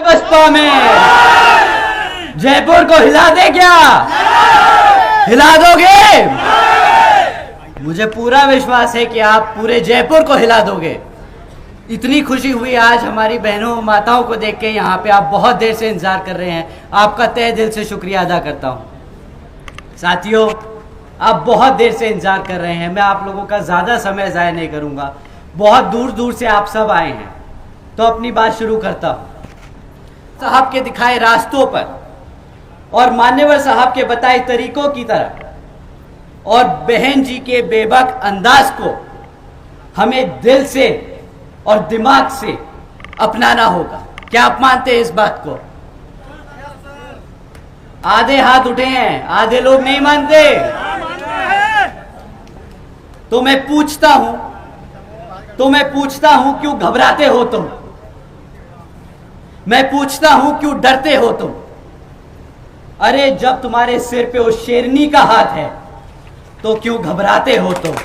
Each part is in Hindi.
बसपा में? जयपुर को हिला दे क्या? हिला दोगे? मुझे पूरा विश्वास है कि आप पूरे जयपुर को हिला दोगे। इतनी खुशी हुई आज हमारी बहनों माताओं को देख के। यहाँ पे आप बहुत देर से इंतजार कर रहे हैं, आपका तहे दिल से शुक्रिया अदा करता हूँ। साथियों, आप बहुत देर से इंतजार कर रहे हैं, मैं आप लोगों का ज़्यादा समय ज़ाया नहीं करूँगा। बहुत दूर दूर से आप सब आए हैं, तो अपनी बात शुरू करता हूँ। साहब के दिखाए रास्तों पर और मान्यवर साहब के बताए तरीकों की तरह और बहन जी के बेबाक अंदाज को हमें दिल से और दिमाग से अपनाना होगा। क्या आप मानते हैं इस बात को? आधे हाथ उठे हैं, आधे लोग नहीं मानते। तो मैं पूछता हूं क्यों घबराते हो तुम? मैं पूछता हूं क्यों डरते हो तुम? अरे जब तुम्हारे सिर पे उस शेरनी का हाथ है तो क्यों घबराते हो तुम?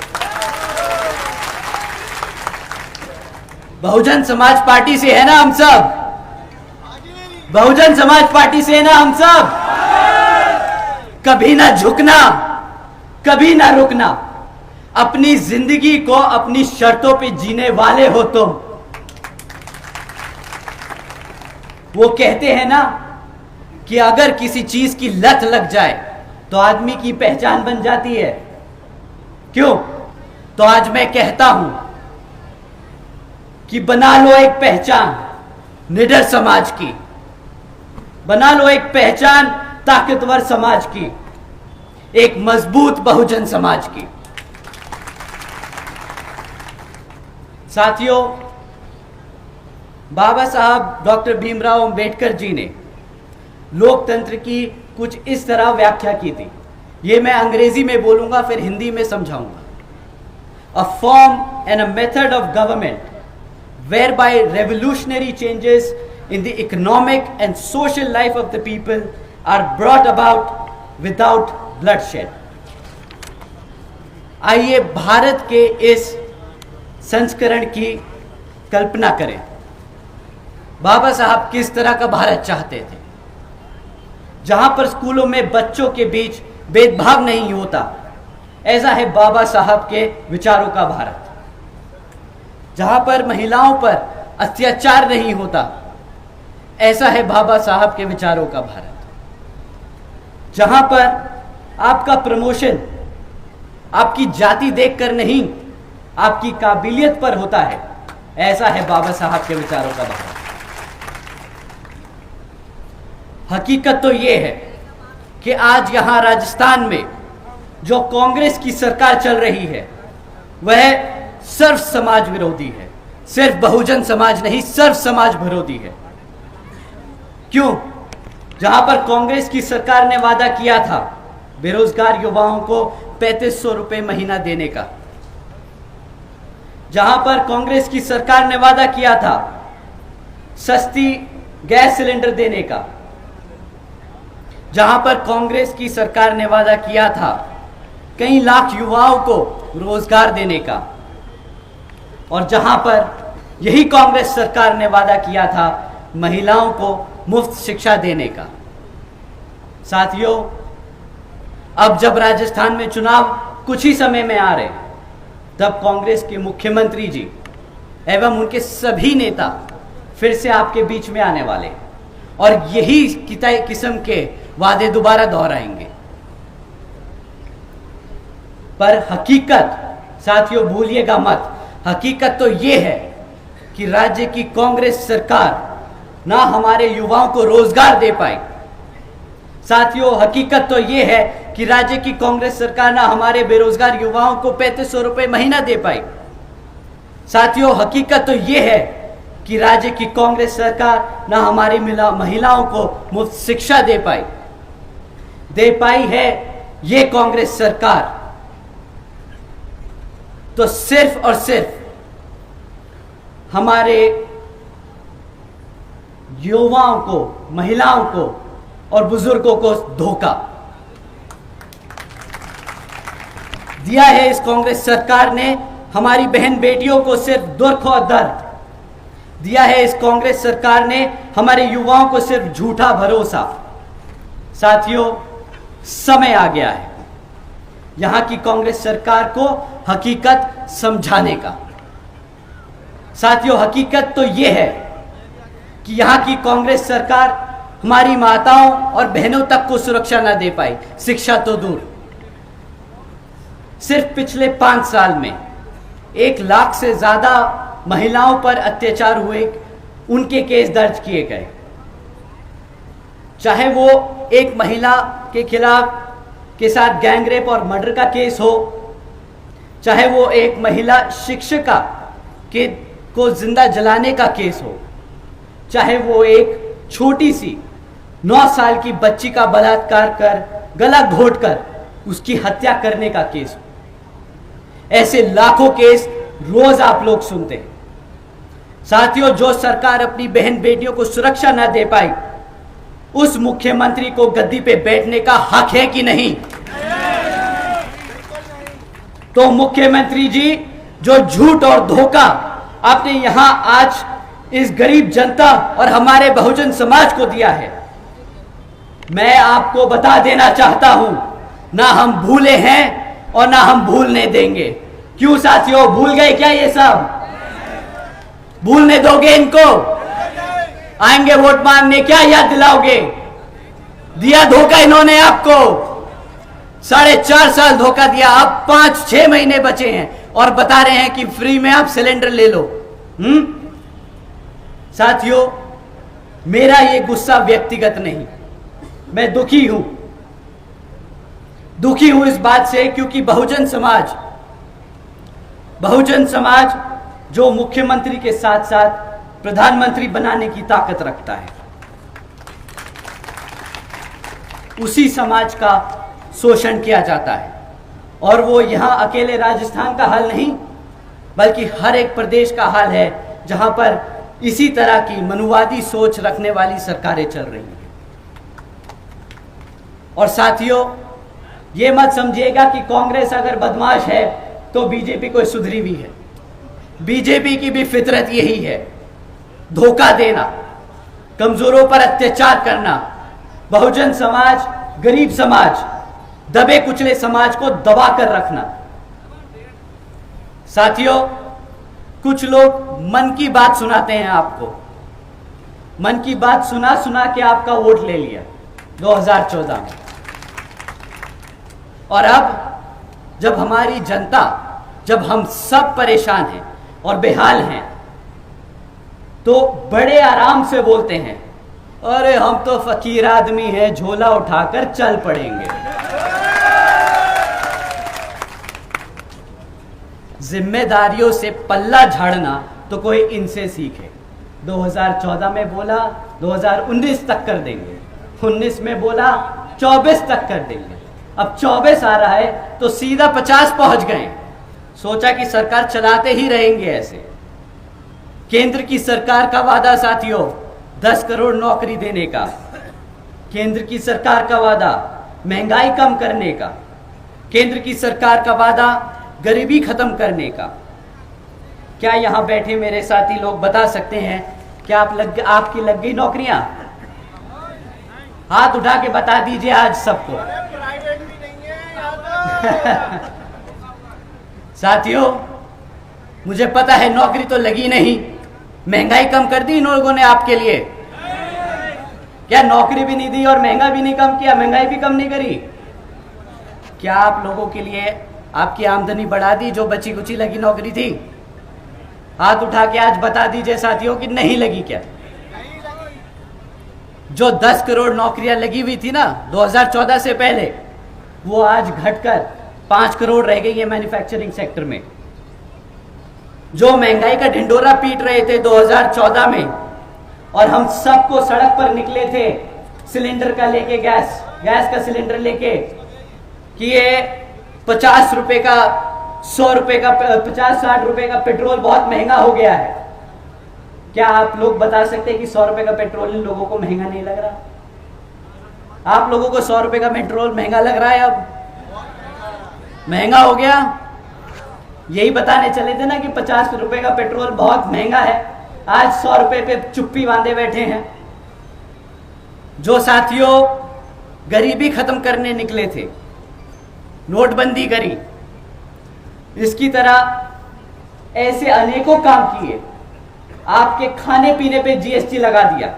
बहुजन समाज पार्टी से है ना हम सब? बहुजन समाज पार्टी से है ना हम सब? कभी ना झुकना, कभी ना रुकना, अपनी जिंदगी को अपनी शर्तों पे जीने वाले हो तुम। वो कहते हैं ना कि अगर किसी चीज की लत लग जाए तो आदमी की पहचान बन जाती है। क्यों? तो आज मैं कहता हूं कि बना लो एक पहचान निडर समाज की, बना लो एक पहचान ताकतवर समाज की, एक मजबूत बहुजन समाज की। साथियों, बाबा साहब डॉक्टर भीमराव अंबेडकर जी ने लोकतंत्र की कुछ इस तरह व्याख्या की थी। ये मैं अंग्रेजी में बोलूंगा, फिर हिंदी में समझाऊंगा। A form and a method of government whereby revolutionary changes in the economic and social life of the people are brought about without bloodshed। आइए भारत के इस संस्करण की कल्पना करें। बाबा साहब किस तरह का भारत चाहते थे, जहां पर स्कूलों में बच्चों के बीच भेदभाव नहीं होता। ऐसा है बाबा साहब के विचारों का भारत। जहां पर महिलाओं पर अत्याचार नहीं होता, ऐसा है बाबा साहब के विचारों का भारत। जहां पर आपका प्रमोशन आपकी जाति देखकर नहीं, आपकी काबिलियत पर होता है, ऐसा है बाबा साहब के विचारों का भारत। हकीकत तो यह है कि आज यहां राजस्थान में जो कांग्रेस की सरकार चल रही है वह सर्व समाज विरोधी है। सिर्फ बहुजन समाज नहीं, सर्व समाज विरोधी है। क्यों? जहां पर कांग्रेस की सरकार ने वादा किया था बेरोजगार युवाओं को 3500 रुपए महीना देने का, जहां पर कांग्रेस की सरकार ने वादा किया था सस्ती गैस सिलेंडर देने का, जहां पर कांग्रेस की सरकार ने वादा किया था कई लाख युवाओं को रोजगार देने का, और जहां पर यही कांग्रेस सरकार ने वादा किया था महिलाओं को मुफ्त शिक्षा देने का। साथियों, अब जब राजस्थान में चुनाव कुछ ही समय में आ रहे हैं, तब कांग्रेस के मुख्यमंत्री जी एवं उनके सभी नेता फिर से आपके बीच में आने वाले हैं और यही किस्म के वादे दोबारा दोहराएंगे। पर हकीकत, साथियों भूलिएगा मत, हकीकत तो ये है कि राज्य की कांग्रेस सरकार ना हमारे युवाओं को रोजगार दे पाई। साथियों, हकीकत तो ये है कि राज्य की कांग्रेस सरकार ना हमारे बेरोजगार युवाओं को 3500 रुपए महीना दे पाई। साथियों, हकीकत तो ये है कि राज्य की कांग्रेस सरकार ना हमारी महिलाओं को मुफ्त शिक्षा दे पाई है ये कांग्रेस सरकार तो सिर्फ और सिर्फ हमारे युवाओं को, महिलाओं को और बुजुर्गों को धोखा दिया है। इस कांग्रेस सरकार ने हमारी बहन बेटियों को सिर्फ दुख और दर्द, दिया है इस कांग्रेस सरकार ने हमारे युवाओं को सिर्फ झूठा भरोसा। साथियों, समय आ गया है यहां की कांग्रेस सरकार को हकीकत समझाने का। साथियों, हकीकत तो यह है कि यहां की कांग्रेस सरकार हमारी माताओं और बहनों तक को सुरक्षा न दे पाई, शिक्षा तो दूर। सिर्फ पिछले 5 साल में 1 लाख से ज्यादा महिलाओं पर अत्याचार हुए, उनके केस दर्ज किए गए। चाहे वो एक महिला के खिलाफ के साथ गैंगरेप और मर्डर का केस हो, चाहे वो एक महिला शिक्षिका को जिंदा जलाने का केस हो, चाहे वो एक छोटी सी 9 साल की बच्ची का बलात्कार कर गला घोटकर उसकी हत्या करने का केस हो। ऐसे लाखों केस रोज आप लोग सुनते हैं। साथियों, जो सरकार अपनी बहन बेटियों को सुरक्षा न दे पाई, उस मुख्यमंत्री को गद्दी पे बैठने का हक है कि नहीं? तो मुख्यमंत्री जी, जो झूठ और धोखा आपने यहां आज इस गरीब जनता और हमारे बहुजन समाज को दिया है, मैं आपको बता देना चाहता हूं, ना हम भूले हैं और ना हम भूलने देंगे। क्यों साथियों, भूल गए क्या ये सब? भूलने दोगे इनको? आएंगे वोट मांगने, क्या याद दिलाओगे? दिया धोखा इन्होंने आपको, 4.5 साल धोखा दिया। अब 5-6 महीने बचे हैं और बता रहे हैं कि फ्री में आप सिलेंडर ले लो। साथियों, मेरा ये गुस्सा व्यक्तिगत नहीं, मैं दुखी हूं इस बात से, क्योंकि बहुजन समाज जो मुख्यमंत्री के साथ साथ प्रधानमंत्री बनाने की ताकत रखता है, उसी समाज का शोषण किया जाता है। और वो यहां अकेले राजस्थान का हाल नहीं, बल्कि हर एक प्रदेश का हाल है जहां पर इसी तरह की मनुवादी सोच रखने वाली सरकारें चल रही हैं। और साथियों, ये मत समझिएगा कि कांग्रेस अगर बदमाश है तो बीजेपी कोई सुधरी हुई है। बीजेपी की भी फितरत यही है, धोखा देना, कमजोरों पर अत्याचार करना, बहुजन समाज, गरीब समाज, दबे कुचले समाज को दबा कर रखना। साथियों, कुछ लोग मन की बात सुनाते हैं आपको, मन की बात सुना सुना के आपका वोट ले लिया 2014 में। और अब जब हमारी जनता, जब हम सब परेशान हैं और बेहाल हैं, तो बड़े आराम से बोलते हैं, अरे हम तो फकीर आदमी हैं, झोला उठाकर चल पड़ेंगे। जिम्मेदारियों से पल्ला झाड़ना तो कोई इनसे सीखे। 2014 में बोला 2019 तक कर देंगे, 19 में बोला 24 तक कर देंगे, अब 24 आ रहा है तो सीधा 50 पहुंच गए। सोचा कि सरकार चलाते ही रहेंगे ऐसे। केंद्र की सरकार का वादा साथियों, 10 करोड़ नौकरी देने का, केंद्र की सरकार का वादा महंगाई कम करने का, केंद्र की सरकार का वादा गरीबी खत्म करने का। क्या यहां बैठे मेरे साथी लोग बता सकते हैं क्या आपकी लग गई नौकरियां? हाथ उठा के बता दीजिए आज सबको। साथियों, मुझे पता है नौकरी तो लगी नहीं। महंगाई कम कर दी इन लोगों ने आपके लिए? क्या नौकरी भी नहीं दी और महंगा भी नहीं कम किया, महंगाई भी कम नहीं करी? क्या आप लोगों के लिए आपकी आमदनी बढ़ा दी जो बची कुची लगी नौकरी थी? हाथ उठा के आज बता दीजिए साथियों कि नहीं लगी क्या? जो 10 करोड़ नौकरियां लगी हुई थी ना 2014 से पहले, वो आज घटकर 5 करोड़ रह गई है मैन्युफैक्चरिंग सेक्टर में। जो महंगाई का ढिंडोरा पीट रहे थे 2014 में, और हम सबको सड़क पर निकले थे सिलेंडर का लेके, गैस का सिलेंडर लेके, कि ये 50 रुपए का, 100 रुपए का, 50-60 रुपए का पेट्रोल बहुत महंगा हो गया है। क्या आप लोग बता सकते हैं कि 100 रुपए का पेट्रोल इन लोगों को महंगा नहीं लग रहा? आप लोगों को 100 रुपए का पेट्रोल महंगा लग रहा है? अब महंगा हो गया। यही बताने चले थे ना कि 50 रुपए का पेट्रोल बहुत महंगा है, आज 100 रुपए पे चुप्पी बांधे बैठे हैं। जो साथियों गरीबी खत्म करने निकले थे, नोटबंदी करी, इसकी तरह ऐसे अनेकों काम किए। आपके खाने पीने पे जीएसटी लगा दिया,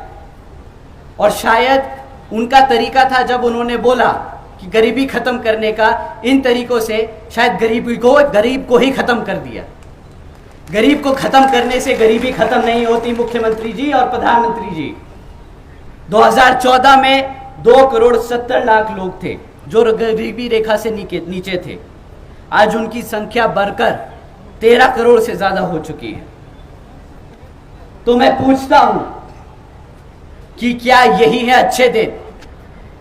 और शायद उनका तरीका था जब उन्होंने बोला कि गरीबी खत्म करने का, इन तरीकों से शायद गरीब को ही खत्म कर दिया। गरीब को खत्म करने से गरीबी खत्म नहीं होती मुख्यमंत्री जी और प्रधानमंत्री जी। 2014 में 2,70,00,000 लोग थे जो गरीबी रेखा से नीचे थे। आज उनकी संख्या बढ़कर 13 करोड़ से ज्यादा हो चुकी है। तो मैं पूछता हूं कि क्या यही है अच्छे दिन?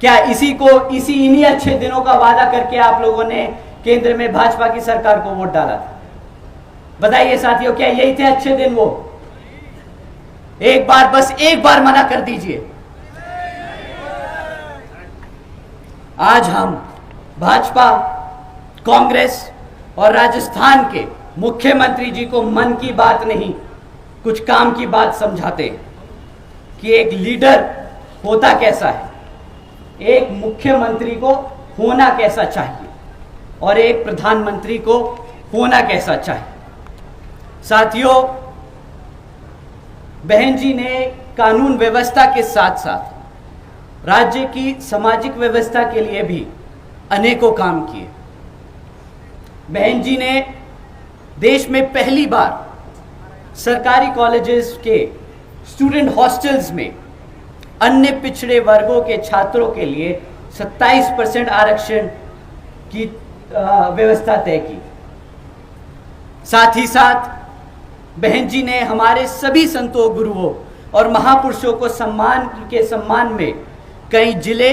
क्या इन्हीं अच्छे दिनों का वादा करके आप लोगों ने केंद्र में भाजपा की सरकार को वोट डाला था? बताइए साथियों, क्या यही थे अच्छे दिन? वो बस एक बार मना कर दीजिए। आज हम भाजपा, कांग्रेस और राजस्थान के मुख्यमंत्री जी को मन की बात नहीं, कुछ काम की बात समझाते कि एक लीडर होता कैसा है, एक मुख्यमंत्री को होना कैसा चाहिए और एक प्रधानमंत्री को होना कैसा चाहिए। साथियों, बहन जी ने कानून व्यवस्था के साथ साथ राज्य की सामाजिक व्यवस्था के लिए भी अनेकों काम किए। बहन जी ने देश में पहली बार सरकारी कॉलेजेस के स्टूडेंट हॉस्टल्स में अन्य पिछड़े वर्गों के छात्रों के लिए 27% आरक्षण की व्यवस्था तय की। साथ ही साथ बहन जी ने हमारे सभी संतों, गुरुओं और महापुरुषों को सम्मान में कई जिले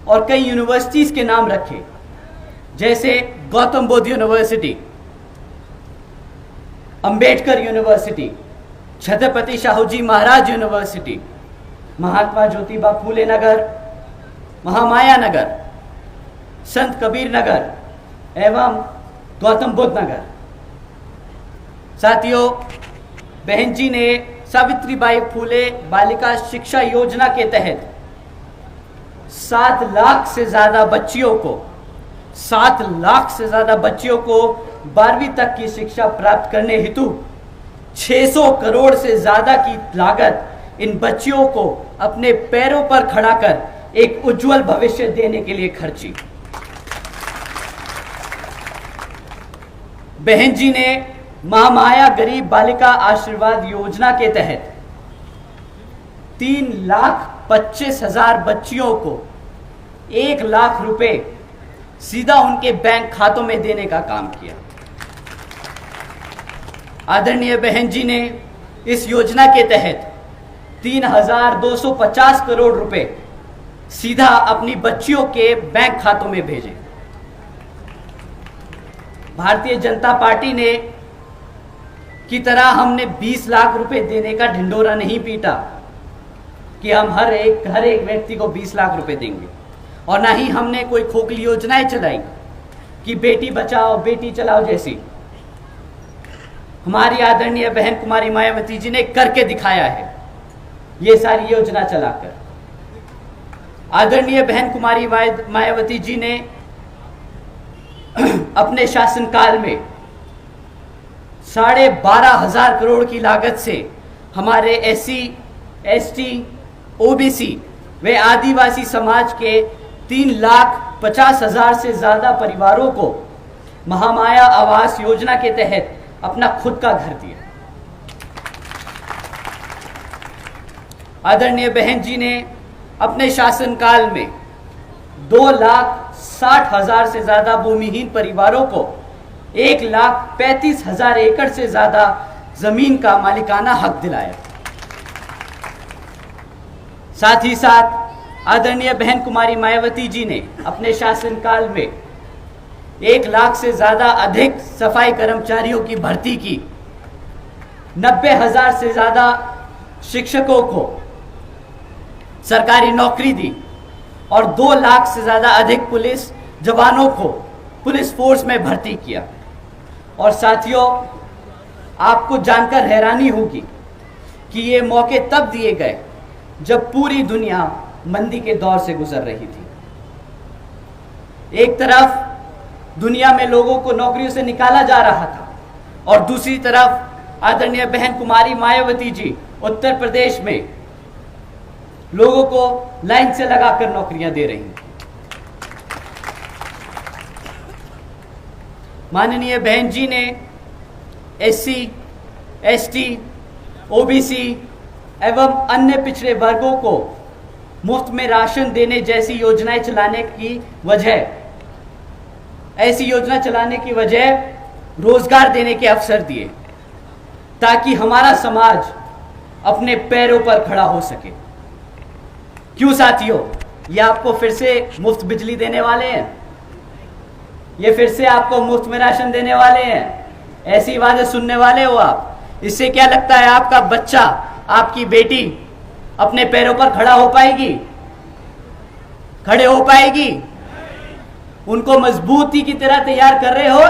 और कई यूनिवर्सिटीज के नाम रखे, जैसे Gautam Buddha university, Ambedkar university, Chhatrapati Shahuji Maharaj university, Mahatma Jyotiba Phule नगर, महामाया नगर, संत कबीर नगर एवं गौतम बुद्ध नगर। साथियों, बहन जी ने सावित्रीबाई फूले बालिका शिक्षा योजना के तहत 7 लाख से ज्यादा बच्चियों को 12वीं तक की शिक्षा प्राप्त करने हेतु 600 करोड़ से ज्यादा की लागत इन बच्चियों को अपने पैरों पर खड़ा कर एक उज्जवल भविष्य देने के लिए खर्ची। बहन जी ने महामाया गरीब बालिका आशीर्वाद योजना के तहत 3,25,000 बच्चियों को 1 लाख रुपए सीधा उनके बैंक खातों में देने का काम किया। आदरणीय बहन जी ने इस योजना के तहत 3,250 करोड़ रुपए सीधा अपनी बच्चियों के बैंक खातों में भेजे। भारतीय जनता पार्टी ने की तरह हमने 20 लाख रुपए देने का ढिंढोरा नहीं पीटा कि हम हर एक व्यक्ति को 20 लाख रुपए देंगे, और ना ही हमने कोई खोखली योजनाएं चलाई कि बेटी बचाओ बेटी चलाओ जैसी। हमारी आदरणीय बहन कुमारी मायावती जी ने करके दिखाया है ये सारी योजना चलाकर। आदरणीय बहन कुमारी मायावती जी ने अपने शासनकाल में 12,500 करोड़ की लागत से हमारे SC, ST, OBC व आदिवासी समाज के 3,50,000 से ज्यादा परिवारों को महामाया आवास योजना के तहत अपना खुद का घर दिया। आदरणीय बहन जी ने अपने शासनकाल में 2,60,000 से ज्यादा भूमिहीन परिवारों को 1,35,000 एकड़ से ज्यादा जमीन का मालिकाना हक दिलाया। साथ ही साथ आदरणीय बहन कुमारी मायावती जी ने अपने शासनकाल में 1 लाख से ज्यादा अधिक सफाई कर्मचारियों की भर्ती की, 90,000 से ज्यादा शिक्षकों को सरकारी नौकरी दी और 2 लाख से ज्यादा अधिक पुलिस जवानों को पुलिस फोर्स में भर्ती किया। और साथियों, आपको जानकर हैरानी होगी कि ये मौके तब दिए गए जब पूरी दुनिया मंदी के दौर से गुजर रही थी। एक तरफ दुनिया में लोगों को नौकरियों से निकाला जा रहा था और दूसरी तरफ आदरणीय बहन कुमारी मायावती जी उत्तर प्रदेश में लोगों को लाइन से लगाकर नौकरियां दे रही हैं। माननीय बहन जी ने SC, ST, OBC एवं अन्य पिछड़े वर्गों को मुफ्त में राशन देने जैसी योजनाएं चलाने की वजह रोजगार देने के अवसर दिए ताकि हमारा समाज अपने पैरों पर खड़ा हो सके। क्यों साथियों, ये आपको फिर से मुफ्त बिजली देने वाले हैं, ये फिर से आपको मुफ्त में राशन देने वाले हैं, ऐसी बातें सुनने वाले हो आप। इससे क्या लगता है आपका बच्चा, आपकी बेटी अपने पैरों पर खड़े हो पाएगी? उनको मजबूती की तरह तैयार कर रहे हो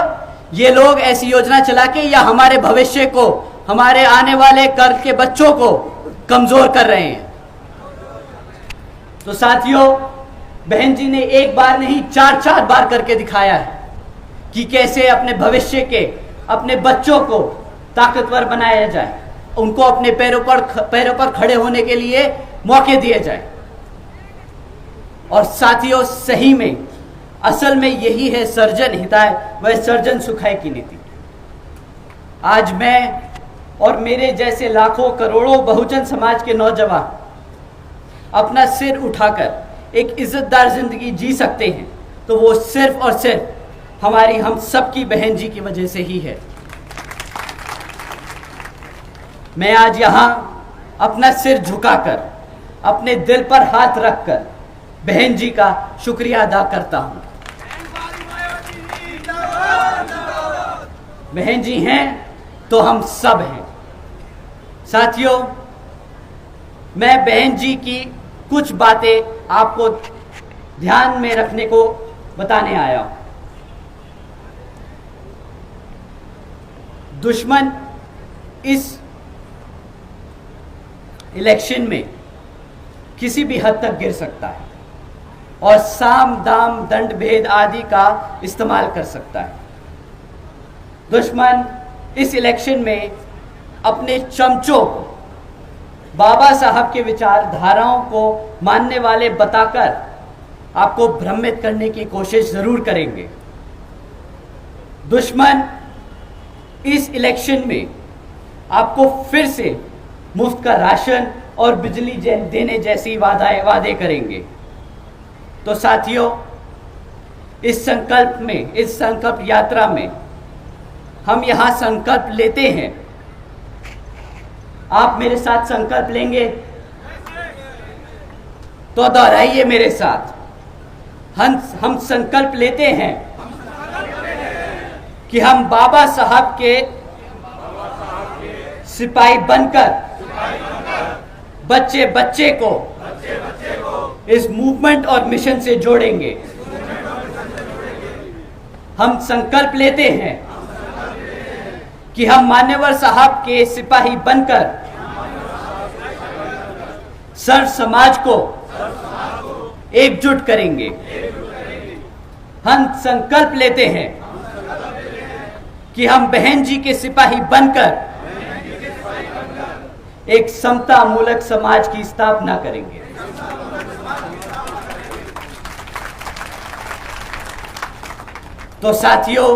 ये लोग ऐसी योजना चला के, या हमारे भविष्य को, हमारे आने वाले कल के बच्चों को कमजोर कर रहे हैं? तो साथियों, बहन जी ने एक बार नहीं 4 बार करके दिखाया है कि कैसे अपने भविष्य के, अपने बच्चों को ताकतवर बनाया जाए, उनको अपने पैरों पर खड़े होने के लिए मौके दिए जाए। और साथियों, सही में असल में यही है सर्जन हिताय व सर्जन सुखाय की नीति। आज मैं और मेरे जैसे लाखों करोड़ों बहुजन समाज के नौजवान अपना सिर उठाकर एक इज्जतदार जिंदगी जी सकते हैं तो वो सिर्फ और सिर्फ हमारी, हम सबकी बहन जी की वजह से ही है। मैं आज यहां अपना सिर झुकाकर, अपने दिल पर हाथ रखकर बहन जी का शुक्रिया अदा करता हूं। बहन जी हैं तो हम सब हैं। साथियों, मैं बहन जी की कुछ बातें आपको ध्यान में रखने को बताने आया हूं। दुश्मन इस इलेक्शन में किसी भी हद तक गिर सकता है और साम दाम दंड भेद आदि का इस्तेमाल कर सकता है। दुश्मन इस इलेक्शन में अपने चमचों को बाबा साहब के विचारधाराओं को मानने वाले बताकर आपको भ्रमित करने की कोशिश जरूर करेंगे। दुश्मन इस इलेक्शन में आपको फिर से मुफ्त का राशन और बिजली देने जैसी वादे करेंगे। तो साथियों, इस संकल्प यात्रा में हम यहां संकल्प लेते हैं। आप मेरे साथ संकल्प लेंगे तो दोहराइए मेरे साथ। हम संकल्प लेते हैं कि हम बाबा साहब के सिपाही बनकर बच्चे बच्चे को इस मूवमेंट और मिशन से जोड़ेंगे। हम संकल्प लेते हैं कि हम मान्यवर साहब के सिपाही बनकर सर्व समाज को एकजुट करेंगे। हम संकल्प लेते हैं कि हम बहन जी के सिपाही बनकर एक समता मूलक समाज की स्थापना करेंगे। तो साथियों,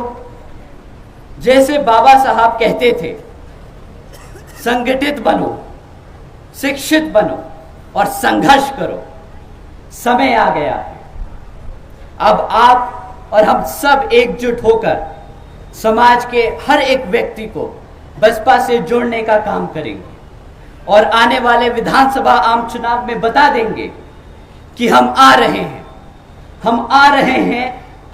जैसे बाबा साहब कहते थे, संगठित बनो, शिक्षित बनो और संघर्ष करो। समय आ गया है। अब आप और हम सब एकजुट होकर समाज के हर एक व्यक्ति को बसपा से जोड़ने का काम करेंगे और आने वाले विधानसभा आम चुनाव में बता देंगे कि हम आ रहे हैं। हम आ रहे हैं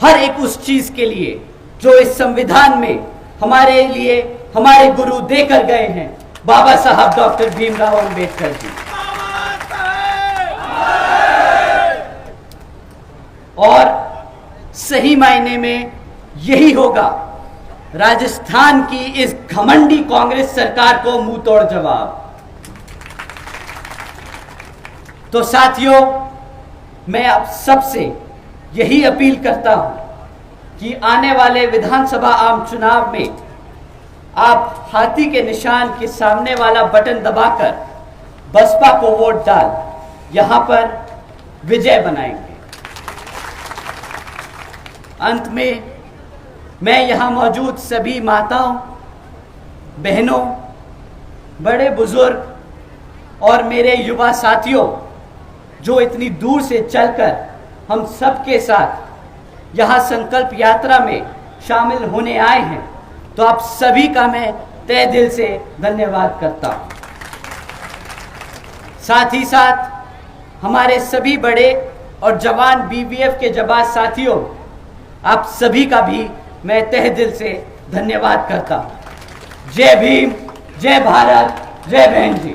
हर एक उस चीज के लिए जो इस संविधान में हमारे लिए हमारे गुरु देकर गए हैं, बाबा साहब डॉक्टर भीमराव अंबेडकर जी। और सही मायने में यही होगा राजस्थान की इस घमंडी कांग्रेस सरकार को मुंह तोड़ जवाब। तो साथियों, मैं आप सबसे यही अपील करता हूं कि आने वाले विधानसभा आम चुनाव में आप हाथी के निशान के सामने वाला बटन दबाकर बसपा को वोट डाल यहां पर विजय बनाएंगे। अंत में मैं यहां मौजूद सभी माताओं, बहनों, बड़े बुजुर्ग और मेरे युवा साथियों जो इतनी दूर से चलकर हम सबके साथ यहां संकल्प यात्रा में शामिल होने आए हैं, तो आप सभी का मैं तहे दिल से धन्यवाद करता हूं। साथ ही साथ हमारे सभी बड़े और जवान बीवीएफ के जवान साथियों, आप सभी का भी मैं तहे दिल से धन्यवाद करता हूं। जय भीम, जय भारत, जय बहन जी।